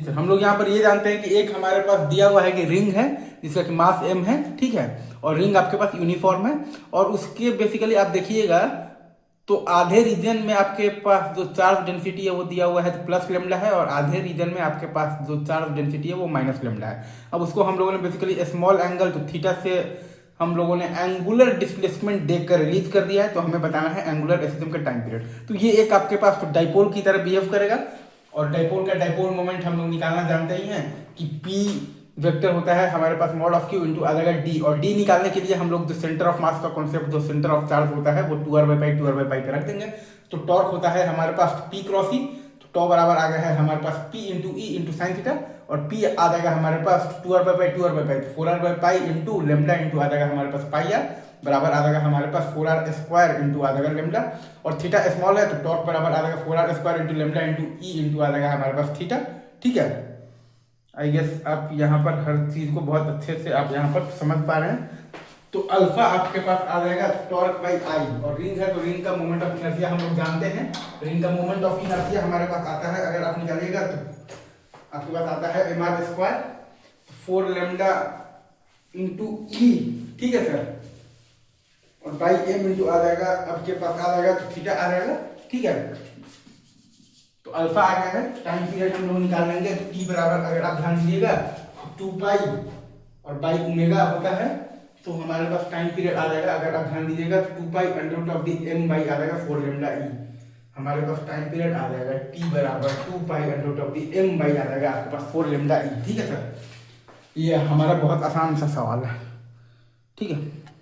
Sir हम लोग यहाँ पर ये जानते हैं कि एक हमारे पास दिया हुआ है कि रिंग है जिसका कि मास m है, ठीक है, और रिंग आपके पास यूनिफॉर्म है, और उसके बेसिकली आप देखिएगा तो आधे रीजन में आपके पास जो चार्ज डेंसिटी है वो दिया हुआ है तो प्लस लेमडा है, और आधे रीजन में आपके पास जो चार्ज डेंसिटी है वो माइनस लेमडा है। अब उसको हम लोगों ने बेसिकली स्मॉल एंगल तो थीटा से हम लोगों ने एंगुलर डिस्प्लेसमेंट देखकर रिलीज कर दिया है, तो हमें बताना है एंगुलर सिस्टम का टाइम पीरियड। तो ये एक आपके पास तो डाइपोल की तरह बिहेव करेगा, और डाइपोल का डाइपोल मोमेंट हम लोग निकालना जानते ही हैं कि पी वेक्टर होता है हमारे पास मॉड ऑफ क्यू इंटू आ जाएगा डी, और डी निकालने के लिए हम लोग जो सेंटर ऑफ मास का कॉन्सेप्ट, जो सेंटर ऑफ चार्ज होता है वो 2r/π पे रख देंगे। तो टॉर्क होता है हमारे पास P क्रॉस ई, तो टॉ बराबर आ गया है हमारे पास P into E into sine theta, और P आ जाएगा हमारे पास 2r/π 4r/π into lambda into आ जाएगा हमारे पास पाई आर, बराबर आ जाएगा हमारे पास 4r² इंटू आ जाएगा लेमडा, और थीटा स्मॉल है तो टॉर्क बराबर आ जाएगा 4r² into lambda into E into आ जाएगा हमारे पास थीटा, ठीक है। आई गेस आप यहाँ पर हर चीज को बहुत अच्छे से आप यहाँ पर समझ पा रहे हैं। तो अल्फा आपके पास आ जाएगा टॉर्क बाई आई, और रिंग है तो रिंग का मोमेंट ऑफ इनर्शिया हम लोग जानते हैं, रिंग का मोमेंट ऑफ इनर्शिया हमारे पास आता है, अगर आप निकालिएगा तो आपके पास आता है mr² 4 लेमडा इंटू ई, ठीक है सर, और बाई एम इंटू आ जाएगा आपके पास आ जाएगा तो थीटा आ जाएगा, ठीक है। तो अल्फा आ गया है, टाइम पीरियड हम लोग निकाल लेंगे, तो टी बराबर अगर आप ध्यान दीजिएगा 2 पाई और बाई ओमेगा होता है, तो हमारे पास टाइम पीरियड आ जाएगा, अगर आप ध्यान दीजिएगा 2 pi under of the M by आ जाएगा 4 लेमडा ई, हमारे पास टाइम पीरियड आ जाएगा टी बराबर 2 pi under of the M by आ जाएगा आपके पास 4 लेमडा ई, ठीक है सर। ये हमारा बहुत आसान सा सवाल है, ठीक है।